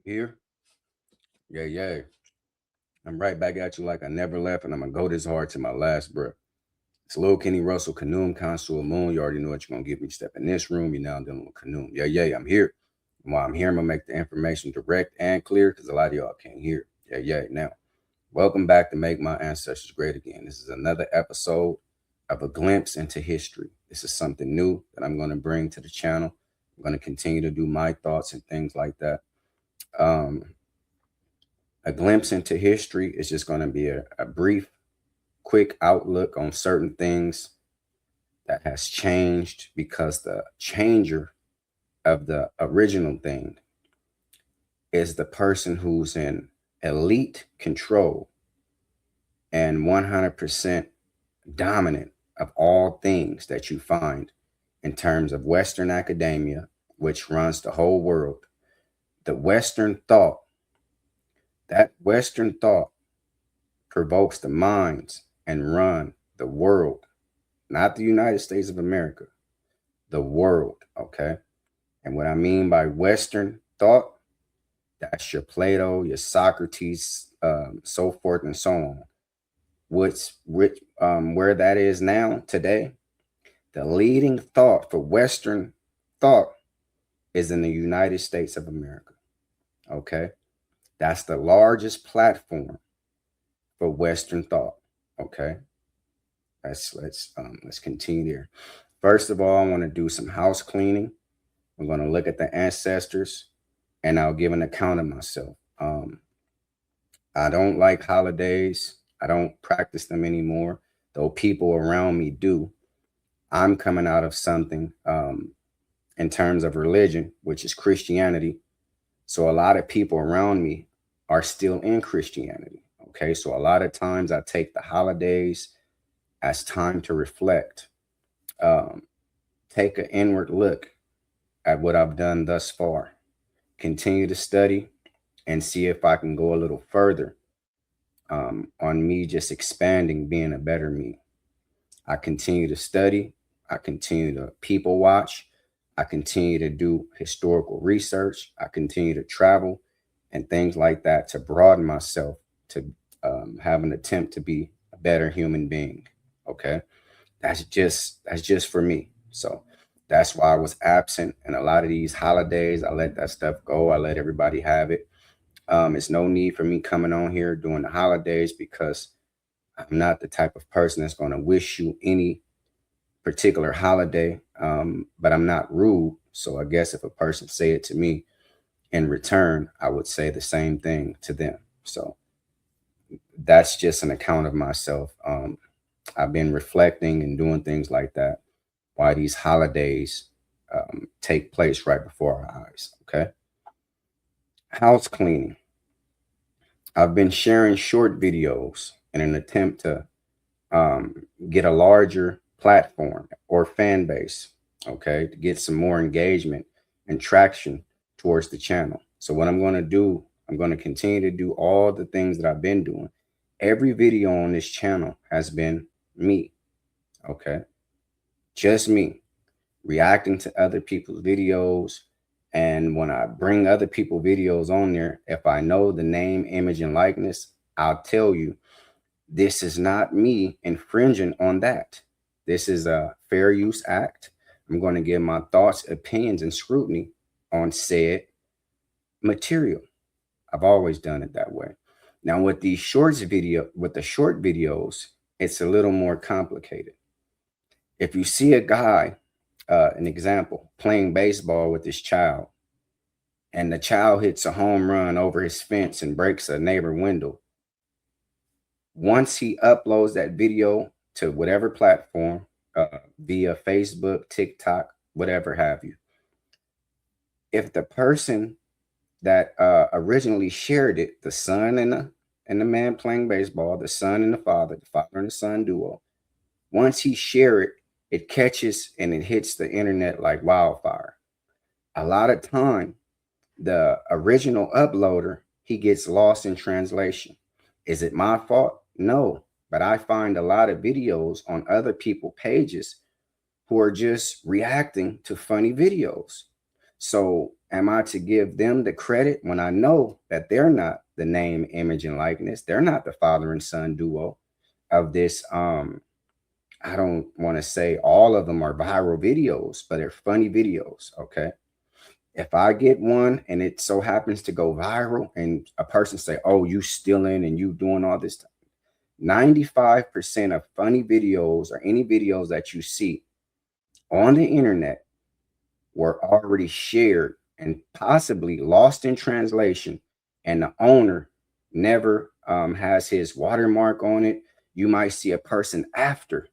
Here, yeah, yeah. I'm right back at you like I never left, and I'm gonna go this hard to my last breath. It's Lil Kenny Russell, Kanoom, Consul Moon. You already know what you're gonna give me. Step in this room, you're now dealing with Kanoom. Yeah, yeah, I'm here. And while I'm here, I'm gonna make the information direct and clear because a lot of y'all can't hear. Yeah, yeah. Now, welcome back to Make My Ancestors Great Again. This is another episode of a glimpse into history. This is something new that I'm gonna bring to the channel. I'm gonna continue to do my thoughts and things like that. Um, a glimpse into history is just going to be a brief, quick outlook on certain things that has changed because the changer of the original thing is the person who's in elite control and 100% dominant of all things that you find in terms of Western academia, which runs the whole world. The Western thought, that Western thought provokes the minds and run the world, not the United States of America, the world. Okay. And what I mean by Western thought, that's your Plato, your Socrates, so forth and so on. Where that is now today, the leading thought for Western thought is in the United States of America. Okay. That's the largest platform for Western thought. Okay. Let's continue there. First of all, I want to do some house cleaning. I'm going to look at the ancestors, and I'll give an account of myself. I don't like holidays. I don't practice them anymore, though people around me do. I'm coming out of something in terms of religion, which is Christianity. So a lot of people around me are still in Christianity. Okay, so a lot of times I take the holidays as time to reflect, um, take an inward look at what I've done thus far, continue to study, and see if I can go a little further on me just expanding, being a better me. I continue to study, I continue to people watch, I continue to do historical research, I continue to travel and things like that to broaden myself to have an attempt to be a better human being. Okay, that's just for me. So that's why I was absent. And a lot of these holidays, I let that stuff go. I let everybody have it. It's no need for me coming on here during the holidays because I'm not the type of person that's going to wish you any particular holiday. But I'm not rude. So I guess if a person say it to me in return, I would say the same thing to them. So that's just an account of myself. I've been reflecting and doing things like that why these holidays take place right before our eyes. Okay. House cleaning. I've been sharing short videos in an attempt to get a larger platform or fan base. Okay. To get some more engagement and traction towards the channel. So, what I'm going to do, I'm going to continue to do all the things that I've been doing. Every video on this channel has been me. Okay. Just me reacting to other people's videos. And when I bring other people videos on there, if I know the name, image, and likeness, I'll tell you this is not me infringing on that. This is a fair use act. I'm going to give my thoughts, opinions, and scrutiny on said material. I've always done it that way. Now with the short videos, it's a little more complicated. If you see a guy, an example, playing baseball with his child, and the child hits a home run over his fence and breaks a neighbor window, once he uploads that video to whatever platform, via Facebook, TikTok, whatever have you, if the person that originally shared it, the son and the man playing baseball, the son and the father and the son duo, once he share it, it catches and it hits the internet like wildfire. A lot of time, the original uploader, he gets lost in translation. Is it my fault? No, but I find a lot of videos on other people pages who are just reacting to funny videos. So am I to give them the credit when I know that they're not the name, image, and likeness? They're not the father and son duo of this. I don't want to say all of them are viral videos, but they're funny videos. Okay. If I get one and it so happens to go viral and a person say, oh, you stealing and you doing all this, 95% of funny videos or any videos that you see on the internet were already shared and possibly lost in translation, and the owner never has his watermark on it. You might see a person after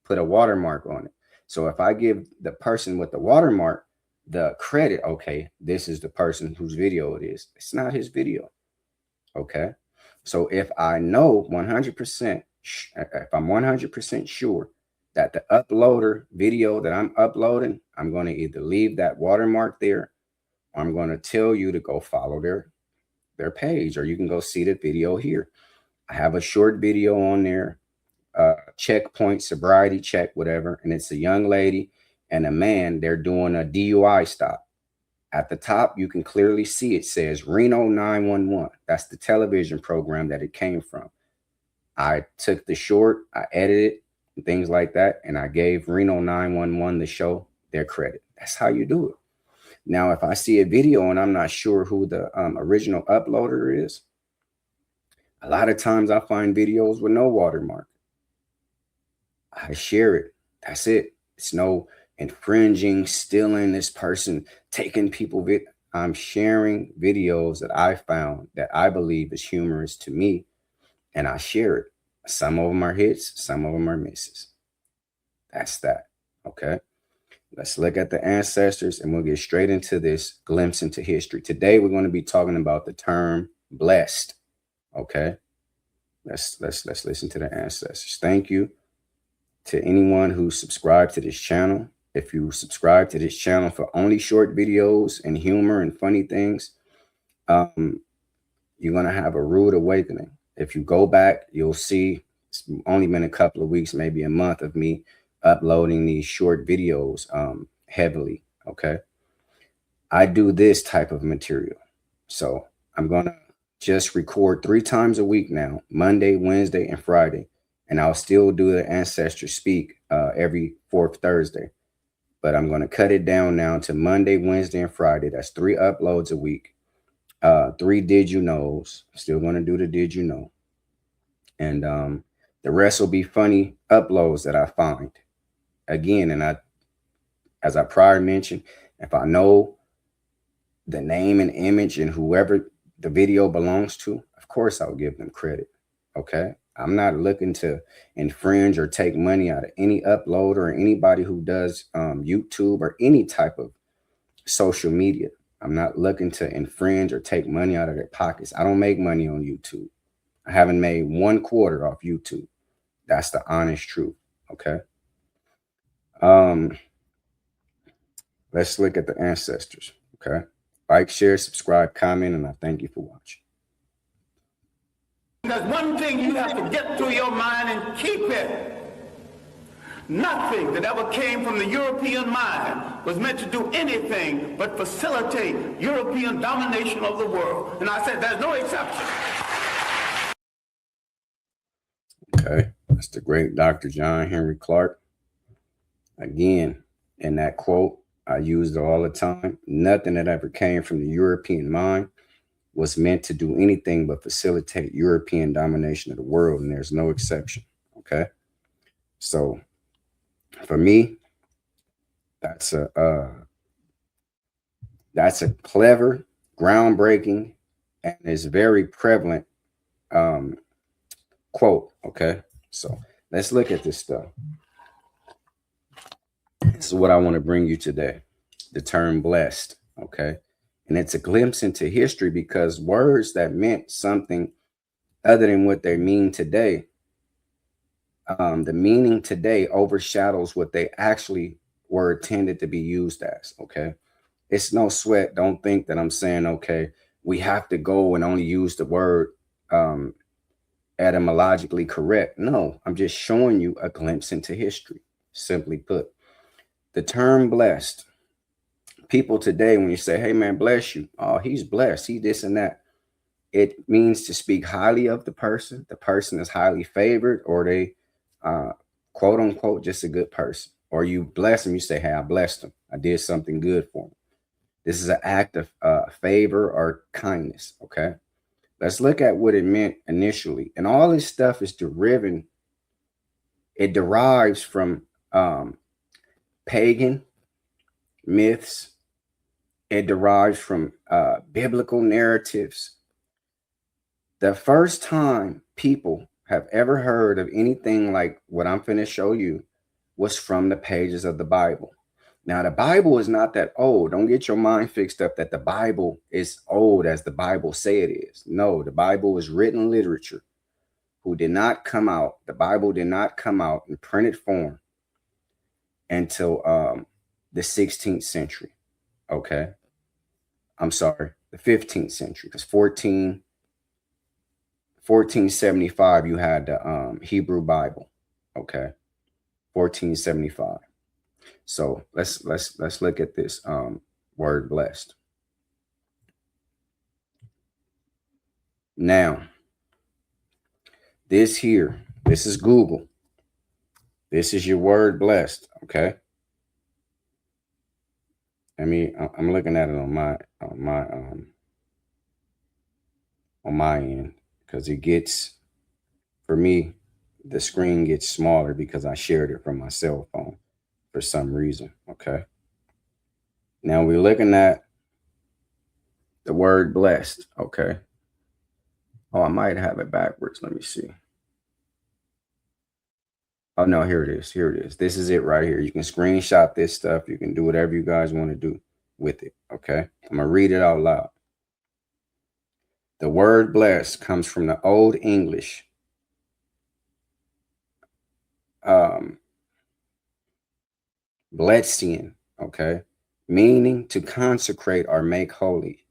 put a watermark on it. So if I give the person with the watermark the credit, okay, this is the person whose video it is. It's not his video. Okay. So if I know 100%, if I'm 100% sure that the uploader video that I'm uploading, I'm going to either leave that watermark there, or I'm going to tell you to go follow their page, or you can go see the video here. I have a short video on there, checkpoint, sobriety check, whatever. And it's a young lady and a man. They're doing a DUI stop. At the top, you can clearly see it says Reno 911. That's the television program that it came from. I took the short, I edited and things like that, and I gave Reno 911 the show their credit. That's how you do it. Now, if I see a video and I'm not sure who the original uploader is, a lot of times I find videos with no watermark. I share it. That's it. It's no infringing, stealing, this person taking people. I'm sharing videos that I found that I believe is humorous to me, and I share it. Some of them are hits, some of them are misses. That's that. Okay. Let's look at the ancestors and we'll get straight into this glimpse into history. Today, we're going to be talking about the term blessed. Okay. Let's listen to the ancestors. Thank you to anyone who subscribed to this channel. If you subscribe to this channel for only short videos and humor and funny things, you're going to have a rude awakening. If you go back, you'll see it's only been a couple of weeks, maybe a month of me uploading these short videos heavily. Okay. I do this type of material. So I'm going to just record 3 times a week now, Monday, Wednesday, and Friday. And I'll still do the ancestor speak every 4th Thursday. But I'm going to cut it down now to Monday, Wednesday, and Friday. That's 3 uploads a week. 3 did you knows. Still going to do the did you know. And the rest will be funny uploads that I find. Again, and as I prior mentioned, if I know the name and image and whoever the video belongs to, of course I'll give them credit. Okay. I'm not looking to infringe or take money out of any uploader or anybody who does YouTube or any type of social media. I'm not looking to infringe or take money out of their pockets. I don't make money on YouTube. I haven't made 1 quarter off YouTube. That's the honest truth. Okay. Let's look at the ancestors. Okay. Like, share, subscribe, comment, and I thank you for watching. There's one thing you have to get through your mind and keep it. Nothing that ever came from the European mind was meant to do anything but facilitate European domination of the world. And I said there's no exception. Okay, that's the great Dr. John Henry Clarke. Again, in that quote, I use it all the time. Nothing that ever came from the European mind was meant to do anything but facilitate European domination of the world, and there's no exception. Okay, so for me, that's a clever, groundbreaking, and is very prevalent quote. Okay, so let's look at this stuff. This is what I want to bring you today, the term blessed. Okay. And it's a glimpse into history, because words that meant something other than what they mean today, the meaning today overshadows what they actually were intended to be used as. Okay. It's no sweat. Don't think that I'm saying, okay, we have to go and only use the word etymologically correct. No, I'm just showing you a glimpse into history. Simply put, the term blessed people today, when you say, hey man, bless you, oh, he's blessed, he this and that, it means to speak highly of the person. The person is highly favored, or they quote unquote just a good person. Or you bless them, you say, hey, I blessed them, I did something good for them. This is an act of favor or kindness. Okay, let's look at what it meant initially. And all this stuff is it derives from pagan myths. It derives from biblical narratives. The first time people have ever heard of anything like what I'm finna show you was from the pages of the Bible. Now, the Bible is not that old. Don't get your mind fixed up that the Bible is old as the Bible say it is. No, the Bible is written literature who did not come out. The Bible did not come out in printed form until the 16th century. Okay. I'm sorry, the 15th century, because 1475, you had the Hebrew Bible. Okay. 1475. So let's look at this word blessed. Now, this here, this is Google. This is your word blessed. Okay. I'm looking at it on my end, because it gets, for me, the screen gets smaller because I shared it from my cell phone for some reason. Okay. Now we're looking at the word blessed. Okay. Oh, I might have it backwards. Let me see. Oh no, here it is. Here it is. This is it right here. You can screenshot this stuff. You can do whatever you guys want to do with it. Okay. I'm gonna read it out loud. The word blessed comes from the Old English. Blessing, okay, meaning to consecrate or make holy,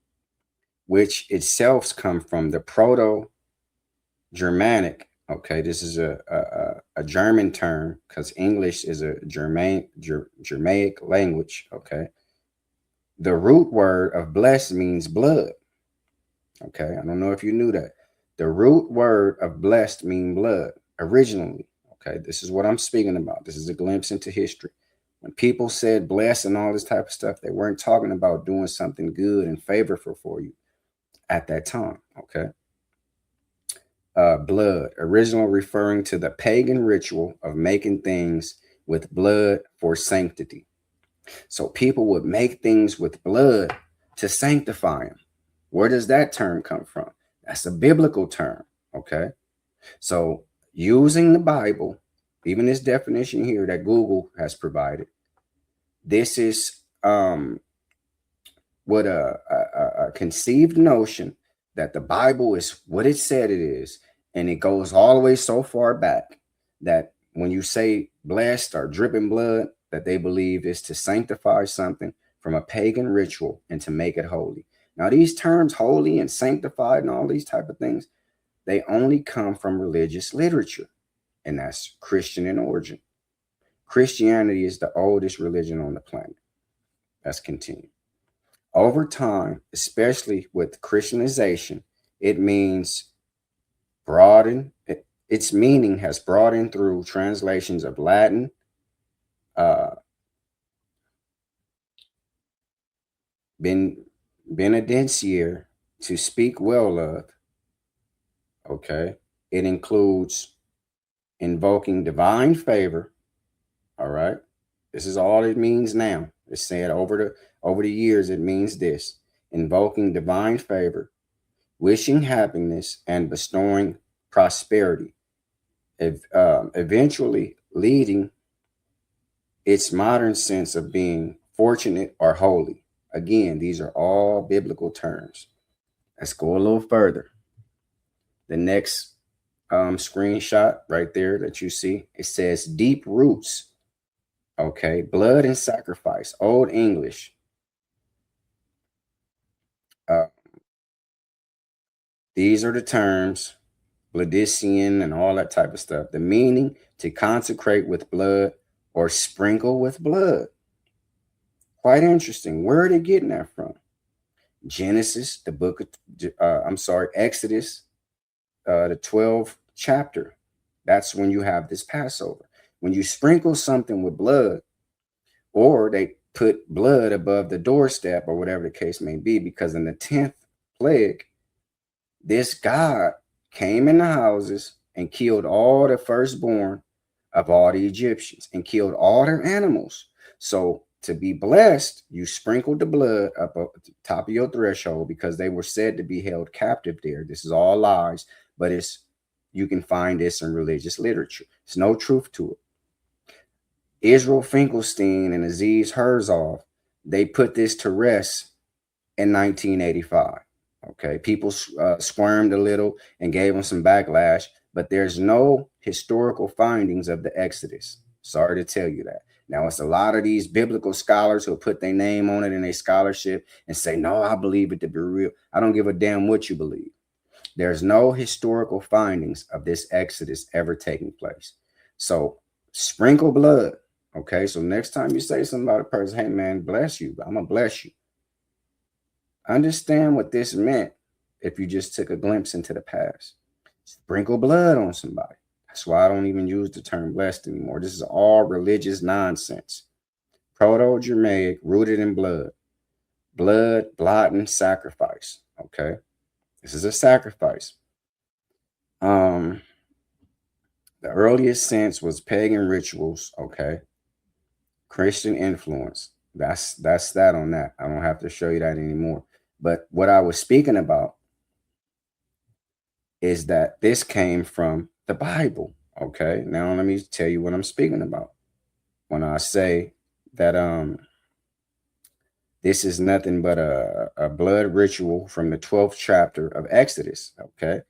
which itself come from the Proto-Germanic. Okay, this is a German term because English is a Germanic language. Okay, the root word of blessed means blood. Okay, I don't know if you knew that. The root word of blessed means blood originally. Okay, this is what I'm speaking about. This is a glimpse into history. When people said bless and all this type of stuff, they weren't talking about doing something good and favorable for you at that time. Okay. Blood, original referring to the pagan ritual of making things with blood for sanctity. So people would make things with blood to sanctify them. Where does that term come from? That's a biblical term. Okay. So using the Bible, even this definition here that Google has provided, this is what a conceived notion that the Bible is what it said it is. And it goes all the way so far back that when you say blessed or dripping blood, that they believe is to sanctify something from a pagan ritual and to make it holy. Now, these terms, holy and sanctified and all these type of things, they only come from religious literature, and that's Christian in origin. Christianity is the oldest religion on the planet. Let's continue. Over time, especially with Christianization, it means broaden. Its meaning has broadened through translations of Latin, benedicere, to speak well of. Okay. It includes invoking divine favor. All right. This is all it means now. It's said over the years, it means this: invoking divine favor, wishing happiness, and bestowing prosperity, eventually leading its modern sense of being fortunate or holy. Again, these are all biblical terms. Let's go a little further. The next screenshot right there that you see, it says deep roots. Okay, blood and sacrifice, Old English. These are the terms, Bladician and all that type of stuff. The meaning: to consecrate with blood or sprinkle with blood. Quite interesting. Where are they getting that from? Genesis, the book of, Exodus, the 12th chapter. That's when you have this Passover. When you sprinkle something with blood, or they put blood above the doorstep or whatever the case may be, because in the 10th plague, this God came in the houses and killed all the firstborn of all the Egyptians and killed all their animals. So to be blessed, you sprinkled the blood up at the top of your threshold, because they were said to be held captive there. This is all lies, but you can find this in religious literature. There's no truth to it. Israel Finkelstein and Aziz Herzog, they put this to rest in 1985. Okay, people squirmed a little and gave them some backlash, but there's no historical findings of the Exodus. Sorry to tell you that. Now, it's a lot of these biblical scholars who put their name on it in their scholarship and say, no, I believe it to be real. I don't give a damn what you believe. There's no historical findings of this Exodus ever taking place. So sprinkle blood. Okay, so next time you say something about a person, hey man, bless you, I'm gonna bless you. Understand what this meant if you just took a glimpse into the past. Sprinkle blood on somebody. That's why I don't even use the term blessed anymore. This is all religious nonsense. Proto-Germanic, rooted in blood. Blood, blotting, sacrifice. Okay, this is a sacrifice. The earliest sense was pagan rituals. Okay, Christian influence. That's that on that. I don't have to show you that anymore. But what I was speaking about is that this came from the Bible. Okay, now let me tell you what I'm speaking about when I say that this is nothing but a blood ritual from the 12th chapter of Exodus. Okay,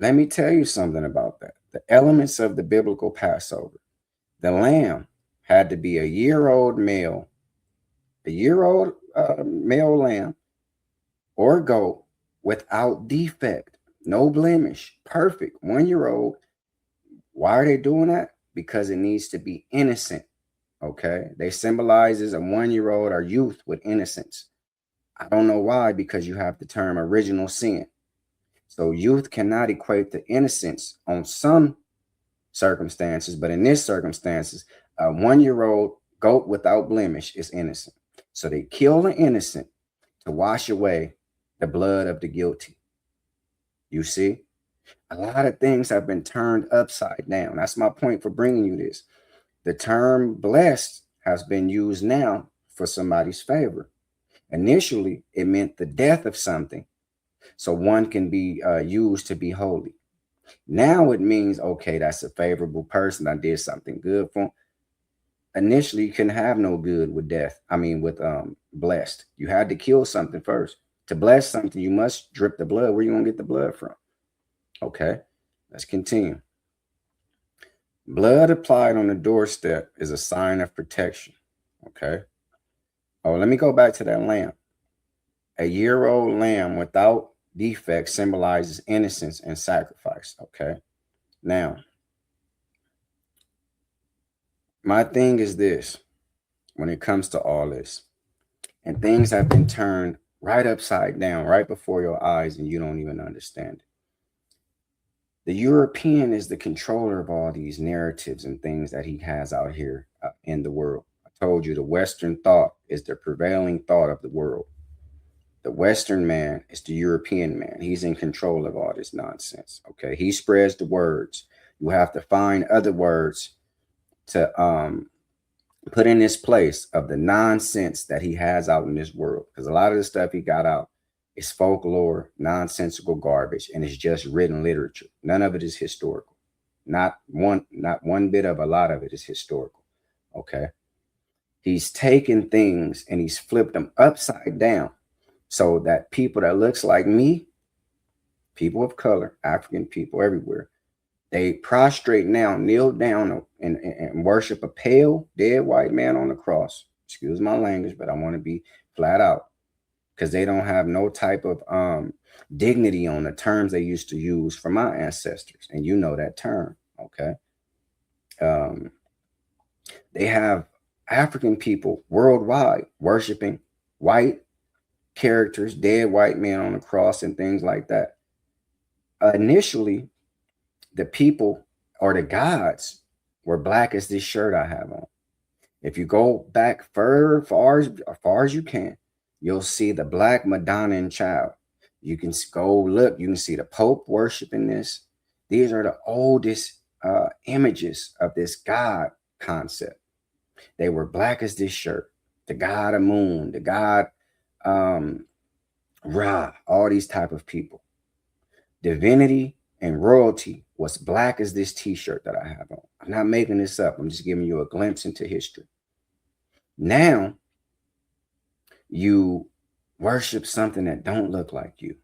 let me tell you something about that. The elements of the biblical Passover. The lamb had to be a year-old male, male lamb or goat without defect, no blemish, perfect, 1-year-old. Why are they doing that? Because it needs to be innocent. Okay, they symbolizes a 1-year-old or youth with innocence. I don't know why, because you have the term original sin. So youth cannot equate to innocence on some circumstances, but in this circumstances, a 1-year-old goat without blemish is innocent. So they kill the innocent to wash away the blood of the guilty. You see, a lot of things have been turned upside down. That's my point for bringing you this. The term blessed has been used now for somebody's favor. Initially, it meant the death of something, so one can be used to be holy. Now it means, okay, that's a favorable person. I did something good for him. Initially, you couldn't have no good with death. I mean, with blessed. You had to kill something first. To bless something, you must drip the blood. Where you gonna get the blood from? Okay, let's continue. Blood applied on the doorstep is a sign of protection. Okay. Oh, let me go back to that lamb. A year-old lamb without defect symbolizes innocence and sacrifice. Okay. Now, my thing is this when it comes to all this, and things have been turned right upside down right before your eyes, and you don't even understand it. The European is the controller of all these narratives and things that he has out here in the world. I told you the Western thought is the prevailing thought of the world. The Western man is the European man. He's in control of all this nonsense. Okay, he spreads the words. You have to find other words to put in this place of the nonsense that he has out in this world, because a lot of the stuff he got out is folklore, nonsensical garbage, and it's just written literature. None of it is historical. Not one bit of a lot of it is historical. Okay, he's taken things and he's flipped them upside down so that people that looks like me, people of color, African people everywhere, they prostrate now, kneel down and worship a pale, dead white man on the cross. Excuse my language, but I want to be flat out, because they don't have no type of dignity on the terms they used to use for my ancestors. And you know that term, okay? They have African people worldwide worshiping white characters, dead white men on the cross and things like that. Initially, the people or the gods were black as this shirt I have on. If you go back far as you can, you'll see the Black Madonna and Child. You can go look, you can see the Pope worshiping this. These are the oldest images of this God concept. They were black as this shirt. The God of Moon, the God Ra, all these type of people. Divinity and royalty was black as this t-shirt that I have on. I'm not making this up. I'm just giving you a glimpse into history. Now you worship something that don't look like you.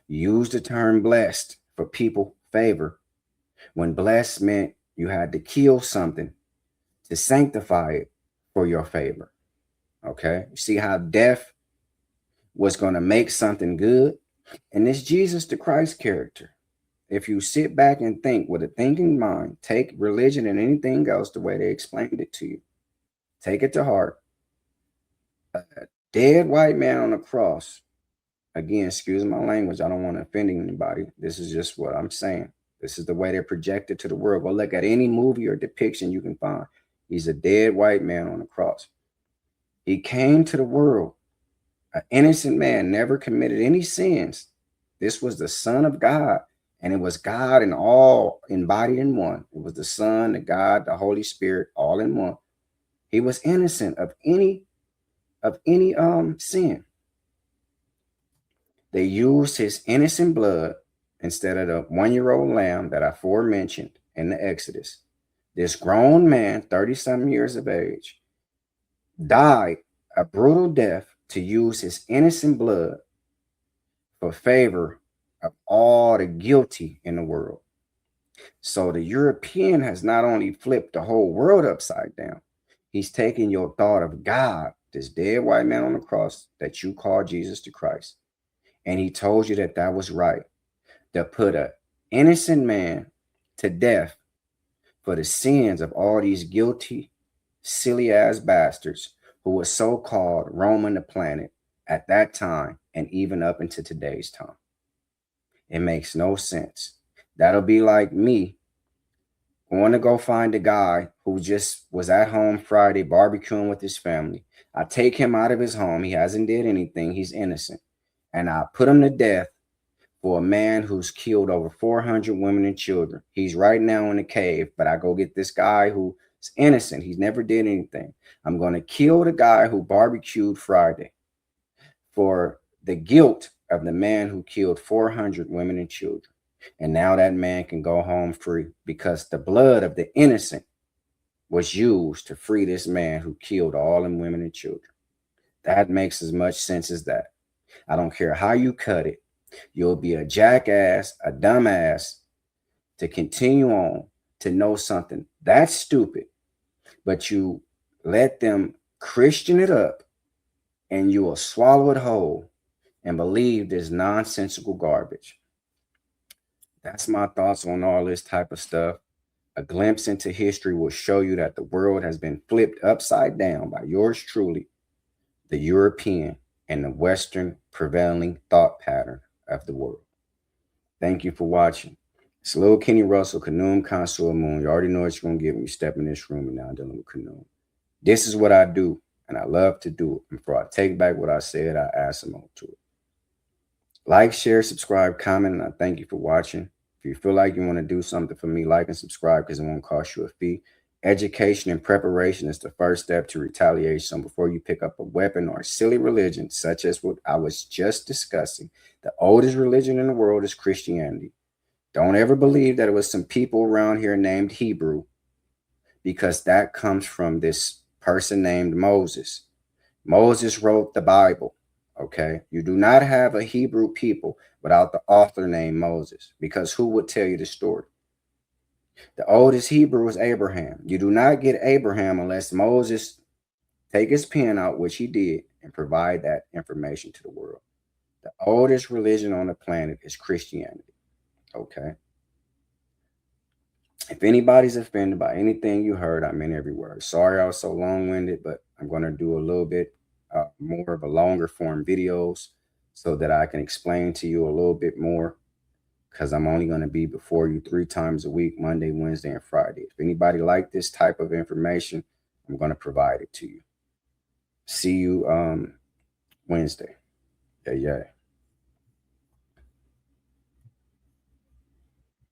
Use the term blessed for people favor, when blessed meant you had to kill something to sanctify it for your favor. Okay, you see how death was going to make something good? And this Jesus the Christ character, if you sit back and think with a thinking mind, take religion and anything else the way they explained it to you, take it to heart. A dead white man on the cross, again, excuse my language, I don't want to offend anybody. This is just what I'm saying. This is the way they're projected to the world. Go look at any movie or depiction you can find. He's a dead white man on the cross. He came to the world, an innocent man, never committed any sins. This was the Son of God, and it was God and all embodied in one. It was the Son, the God, the Holy Spirit, all in one. He was innocent of any sin. They used his innocent blood instead of the 1-year-old lamb that I aforementioned in the Exodus. This grown man, 30-something years of age, died a brutal death to use his innocent blood for favor of all the guilty in the world. So the European has not only flipped the whole world upside down, he's taken your thought of God, this dead white man on the cross that you call Jesus the Christ, and he told you that that was right, to put an innocent man to death for the sins of all these guilty, silly ass bastards who were so-called roaming the planet at that time and even up into today's time. It makes no sense. That'll be like me going to go find a guy who just was at home Friday barbecuing with his family. I take him out of his home. He hasn't did anything. He's innocent. And I put him to death for a man who's killed over 400 women and children. He's right now in a cave, but I go get this guy who's innocent. He's never did anything. I'm going to kill the guy who barbecued Friday for the guilt of the man who killed 400 women and children. And now that man can go home free because the blood of the innocent was used to free this man who killed all them women and children. That makes as much sense as that. I don't care how you cut it. You'll be a jackass, a dumbass to continue on to know something that's stupid, but you let them Christian it up and you will swallow it whole and believe this nonsensical garbage. That's my thoughts on all this type of stuff. A glimpse into history will show you that the world has been flipped upside down by yours truly, the European and the Western prevailing thought pattern of the world. Thank you for watching. It's Lil Kenny Russell, Kanoum Consort Moon. You already know what you're going to get when you step in this room and now dealing with Kanoum. This is what I do, and I love to do it. And before I take back what I said, I add some more to it. Like, share, subscribe, comment, and I thank you for watching. If you feel like you want to do something for me, like and subscribe because it won't cost you a fee. Education and preparation is the first step to retaliation. Before you pick up a weapon or a silly religion, such as what I was just discussing, the oldest religion in the world is Christianity. Don't ever believe that it was some people around here named Hebrew, because that comes from this person named Moses. Moses wrote the Bible. Okay, you do not have a Hebrew people without the author named Moses, because who would tell you the story? The oldest Hebrew is Abraham. You do not get Abraham unless Moses take his pen out, which he did, and provide that information to the world. The oldest religion on the planet is Christianity. Okay. If anybody's offended by anything you heard, I meant every word. Sorry I was so long-winded, but I'm going to do a little bit more of a longer form videos so that I can explain to you a little bit more, because I'm only going to be before you 3 times a week, Monday, Wednesday, and Friday. If anybody like this type of information, I'm going to provide it to you. See you Wednesday. Yeah.